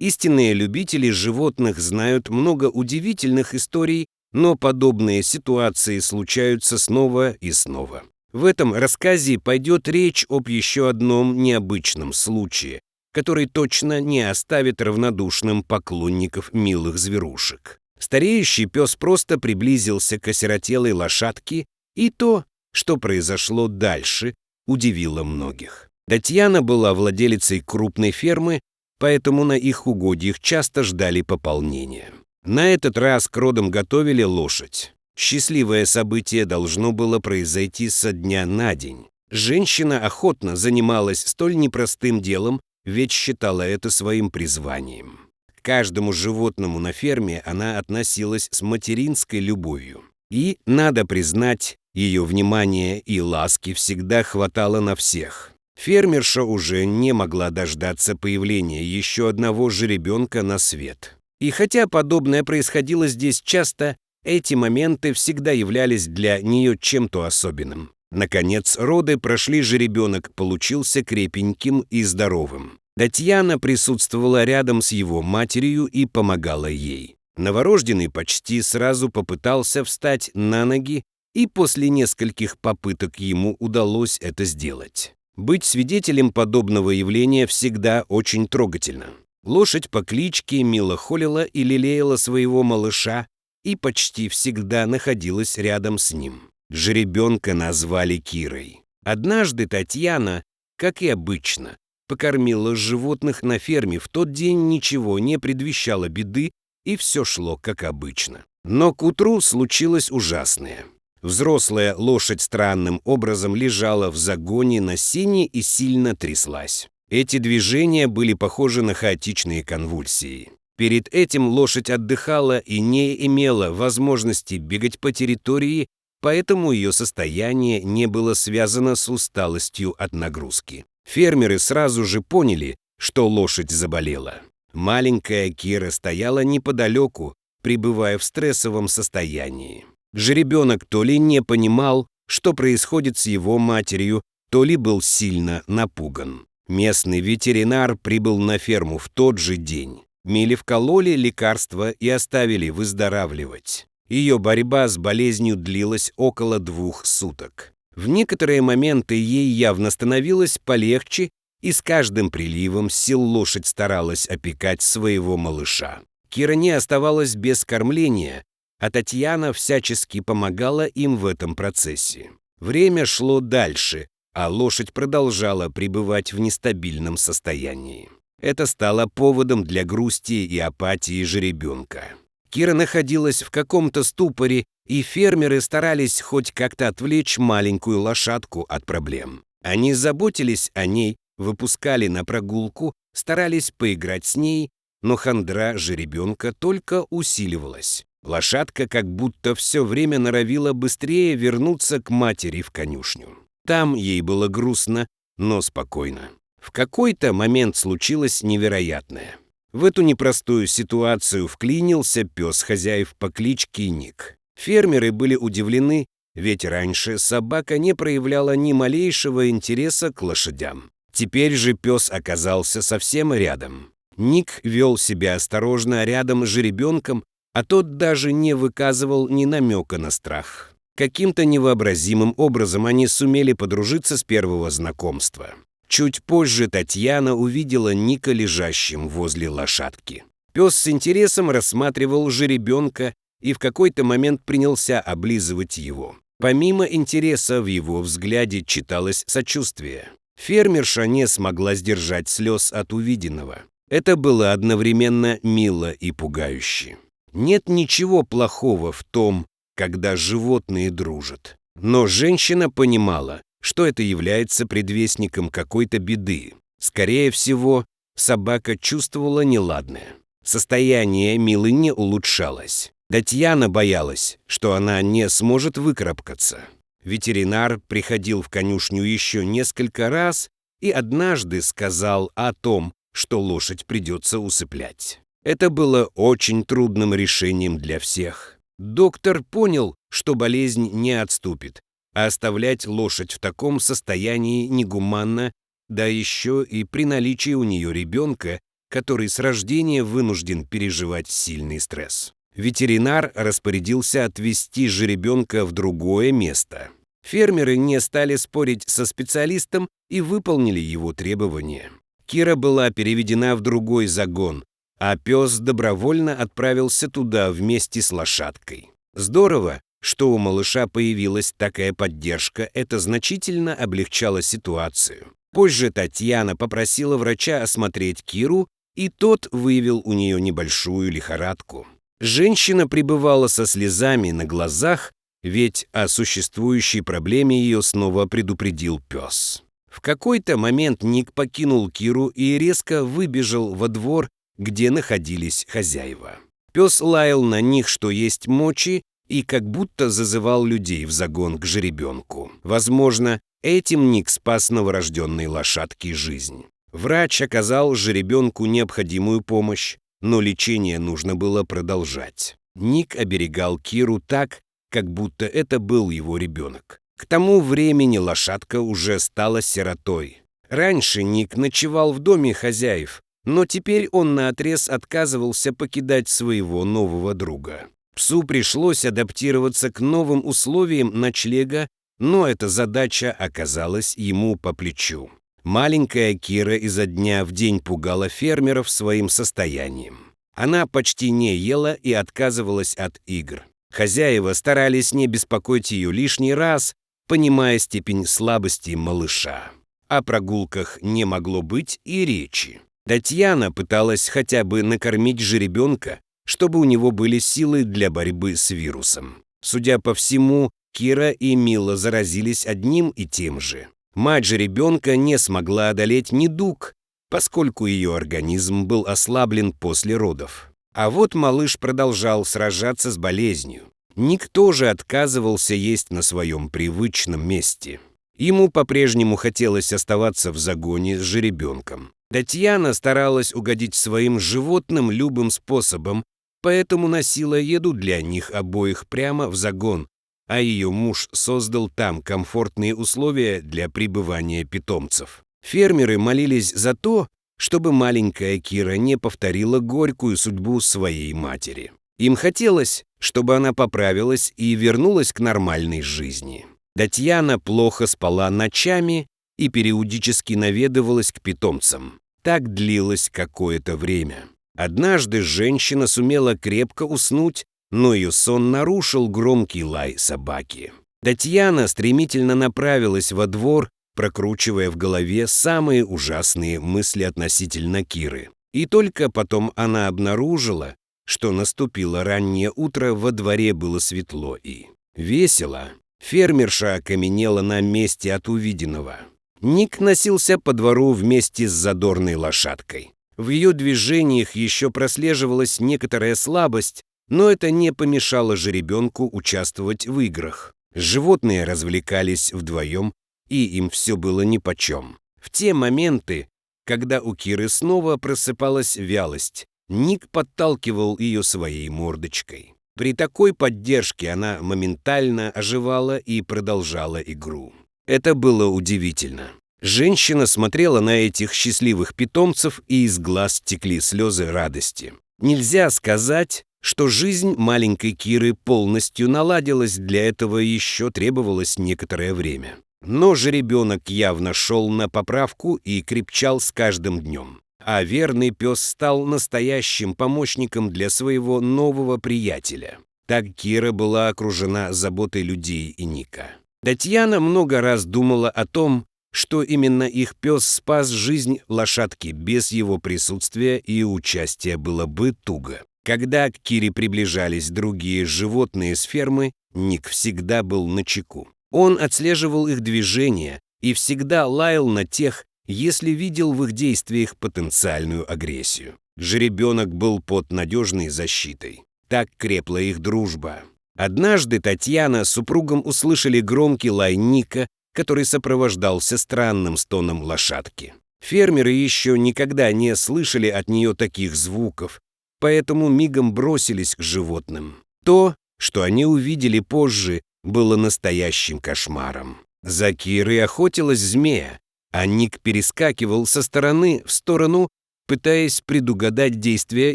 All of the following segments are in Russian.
Истинные любители животных знают много удивительных историй, но подобные ситуации случаются снова и снова. В этом рассказе пойдет речь об еще одном необычном случае, который точно не оставит равнодушным поклонников милых зверушек. Стареющий пес просто приблизился к осиротелой лошадке, и то, что произошло дальше, удивило многих. Татьяна была владелицей крупной фермы, поэтому на их угодьях часто ждали пополнения. На этот раз к родам готовили лошадь. Счастливое событие должно было произойти со дня на день. Женщина охотно занималась столь непростым делом, ведь считала это своим призванием. К каждому животному на ферме она относилась с материнской любовью. И, надо признать, ее внимания и ласки всегда хватало на всех. Фермерша уже не могла дождаться появления еще одного жеребенка на свет. И хотя подобное происходило здесь часто, эти моменты всегда являлись для нее чем-то особенным. Наконец, роды прошли, жеребенок получился крепеньким и здоровым. Татьяна присутствовала рядом с его матерью и помогала ей. Новорожденный почти сразу попытался встать на ноги, и после нескольких попыток ему удалось это сделать. Быть свидетелем подобного явления всегда очень трогательно. Лошадь по кличке мило холила и лелеяла своего малыша и почти всегда находилась рядом с ним. Жеребенка назвали Кирой. Однажды Татьяна, как и обычно, покормила животных на ферме. В тот день ничего не предвещало беды, и все шло как обычно. Но к утру случилось ужасное. Взрослая лошадь странным образом лежала в загоне на сене и сильно тряслась. Эти движения были похожи на хаотичные конвульсии. Перед этим лошадь отдыхала и не имела возможности бегать по территории, поэтому ее состояние не было связано с усталостью от нагрузки. Фермеры сразу же поняли, что лошадь заболела. Маленькая Кира стояла неподалеку, пребывая в стрессовом состоянии. Жеребенок то ли не понимал, что происходит с его матерью, то ли был сильно напуган. Местный ветеринар прибыл на ферму в тот же день. Миле вкололи лекарства и оставили выздоравливать. Ее борьба с болезнью длилась около 2 суток. В некоторые моменты ей явно становилось полегче, и с каждым приливом сил лошадь старалась опекать своего малыша. Кира не оставалась без кормления, а Татьяна всячески помогала им в этом процессе. Время шло дальше, а лошадь продолжала пребывать в нестабильном состоянии. Это стало поводом для грусти и апатии жеребенка. Кира находилась в каком-то ступоре, и фермеры старались хоть как-то отвлечь маленькую лошадку от проблем. Они заботились о ней, выпускали на прогулку, старались поиграть с ней, но хандра жеребенка только усиливалась. Лошадка как будто все время норовила быстрее вернуться к матери в конюшню. Там ей было грустно, но спокойно. В какой-то момент случилось невероятное. В эту непростую ситуацию вклинился пес хозяев по кличке Ник. Фермеры были удивлены, ведь раньше собака не проявляла ни малейшего интереса к лошадям. Теперь же пес оказался совсем рядом. Ник вел себя осторожно рядом с жеребенком, а тот даже не выказывал ни намека на страх. Каким-то невообразимым образом они сумели подружиться с первого знакомства. Чуть позже Татьяна увидела Ника лежащим возле лошадки. Пес с интересом рассматривал жеребенка и в какой-то момент принялся облизывать его. Помимо интереса в его взгляде читалось сочувствие. Фермерша не смогла сдержать слез от увиденного. Это было одновременно мило и пугающе. Нет ничего плохого в том, когда животные дружат. Но женщина понимала, что это является предвестником какой-то беды. Скорее всего, собака чувствовала неладное. Состояние Милы не улучшалось. Татьяна боялась, что она не сможет выкарабкаться. Ветеринар приходил в конюшню еще несколько раз и однажды сказал о том, что лошадь придется усыплять. Это было очень трудным решением для всех. Доктор понял, что болезнь не отступит, а оставлять лошадь в таком состоянии негуманно, да еще и при наличии у нее ребенка, который с рождения вынужден переживать сильный стресс. Ветеринар распорядился отвезти жеребенка в другое место. Фермеры не стали спорить со специалистом и выполнили его требования. Кира была переведена в другой загон, а пес добровольно отправился туда вместе с лошадкой. Здорово, что у малыша появилась такая поддержка, это значительно облегчало ситуацию. Позже Татьяна попросила врача осмотреть Киру, и тот выявил у нее небольшую лихорадку. Женщина пребывала со слезами на глазах, ведь о существующей проблеме ее снова предупредил пес. В какой-то момент Ник покинул Киру и резко выбежал во двор, где находились хозяева. Пес лаял на них, что есть мочи, и как будто зазывал людей в загон к жеребенку. Возможно, этим Ник спас новорожденной лошадке жизнь. Врач оказал жеребенку необходимую помощь, но лечение нужно было продолжать. Ник оберегал Киру так, как будто это был его ребенок. К тому времени лошадка уже стала сиротой. Раньше Ник ночевал в доме хозяев, но теперь он наотрез отказывался покидать своего нового друга. Псу пришлось адаптироваться к новым условиям ночлега, но эта задача оказалась ему по плечу. Маленькая Кира изо дня в день пугала фермеров своим состоянием. Она почти не ела и отказывалась от игр. Хозяева старались не беспокоить ее лишний раз, понимая степень слабости малыша. О прогулках не могло быть и речи. Татьяна пыталась хотя бы накормить жеребенка, чтобы у него были силы для борьбы с вирусом. Судя по всему, Кира и Мила заразились одним и тем же. Мать жеребенка не смогла одолеть недуг, поскольку ее организм был ослаблен после родов. А вот малыш продолжал сражаться с болезнью. Ник тоже отказывался есть на своем привычном месте. Ему по-прежнему хотелось оставаться в загоне с жеребенком. Татьяна старалась угодить своим животным любым способом, поэтому носила еду для них обоих прямо в загон, а ее муж создал там комфортные условия для пребывания питомцев. Фермеры молились за то, чтобы маленькая Кира не повторила горькую судьбу своей матери. Им хотелось, чтобы она поправилась и вернулась к нормальной жизни. Татьяна плохо спала ночами и периодически наведывалась к питомцам. Так длилось какое-то время. Однажды женщина сумела крепко уснуть, но ее сон нарушил громкий лай собаки. Татьяна стремительно направилась во двор, прокручивая в голове самые ужасные мысли относительно Киры. И только потом она обнаружила, что наступило раннее утро, во дворе было светло и весело. Фермерша окаменела на месте от увиденного. Ник носился по двору вместе с задорной лошадкой. В ее движениях еще прослеживалась некоторая слабость, но это не помешало жеребенку участвовать в играх. Животные развлекались вдвоем, и им все было нипочем. В те моменты, когда у Киры снова просыпалась вялость, Ник подталкивал ее своей мордочкой. При такой поддержке она моментально оживала и продолжала игру. Это было удивительно. Женщина смотрела на этих счастливых питомцев, и из глаз текли слезы радости. Нельзя сказать, что жизнь маленькой Киры полностью наладилась, для этого еще требовалось некоторое время. Но жеребенок явно шел на поправку и крепчал с каждым днем. А верный пес стал настоящим помощником для своего нового приятеля. Так Кира была окружена заботой людей и Ника. Татьяна много раз думала о том, что именно их пес спас жизнь лошадки. Без его присутствия и участия было бы туго. Когда к Кире приближались другие животные с фермы, Ник всегда был начеку. Он отслеживал их движения и всегда лаял на тех, если видел в их действиях потенциальную агрессию. Жеребенок был под надежной защитой. Так крепла их дружба. Однажды Татьяна с супругом услышали громкий лай Ника, который сопровождался странным стоном лошадки. Фермеры еще никогда не слышали от нее таких звуков, поэтому мигом бросились к животным. То, что они увидели позже, было настоящим кошмаром. За Кирой охотилась змея, а Ник перескакивал со стороны в сторону, пытаясь предугадать действия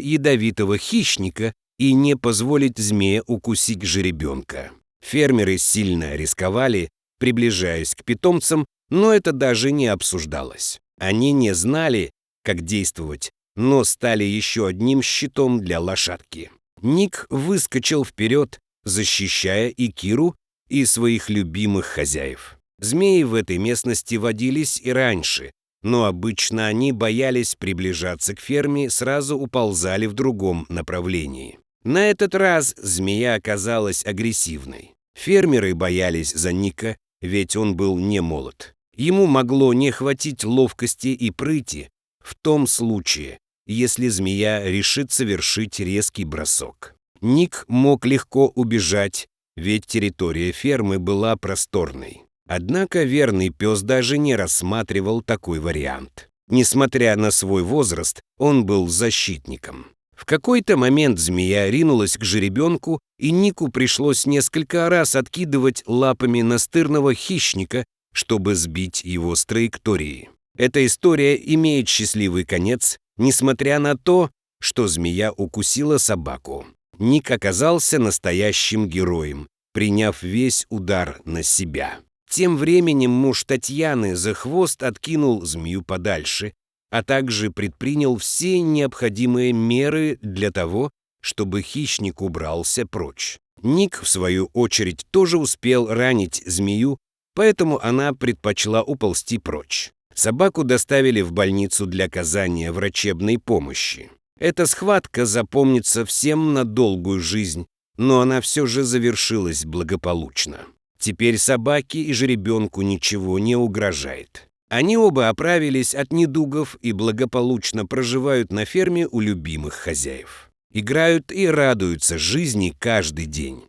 ядовитого хищника и не позволить змее укусить жеребенка. Фермеры сильно рисковали, приближаясь к питомцам, но это даже не обсуждалось. Они не знали, как действовать, но стали еще одним щитом для лошадки. Ник выскочил вперед, защищая и Киру, и своих любимых хозяев. Змеи в этой местности водились и раньше, но обычно они боялись приближаться к ферме, сразу уползали в другом направлении. На этот раз змея оказалась агрессивной. Фермеры боялись за Ника, ведь он был не молод. Ему могло не хватить ловкости и прыти в том случае, если змея решит совершить резкий бросок. Ник мог легко убежать, ведь территория фермы была просторной. Однако верный пес даже не рассматривал такой вариант. Несмотря на свой возраст, он был защитником. В какой-то момент змея ринулась к жеребенку, и Нику пришлось несколько раз откидывать лапами настырного хищника, чтобы сбить его с траектории. Эта история имеет счастливый конец, несмотря на то, что змея укусила собаку. Ник оказался настоящим героем, приняв весь удар на себя. Тем временем муж Татьяны за хвост откинул змею подальше, а также предпринял все необходимые меры для того, чтобы хищник убрался прочь. Ник, в свою очередь, тоже успел ранить змею, поэтому она предпочла уползти прочь. Собаку доставили в больницу для оказания врачебной помощи. Эта схватка запомнится всем на долгую жизнь, но она все же завершилась благополучно. Теперь собаке и жеребенку ничего не угрожает. Они оба оправились от недугов и благополучно проживают на ферме у любимых хозяев. Играют и радуются жизни каждый день.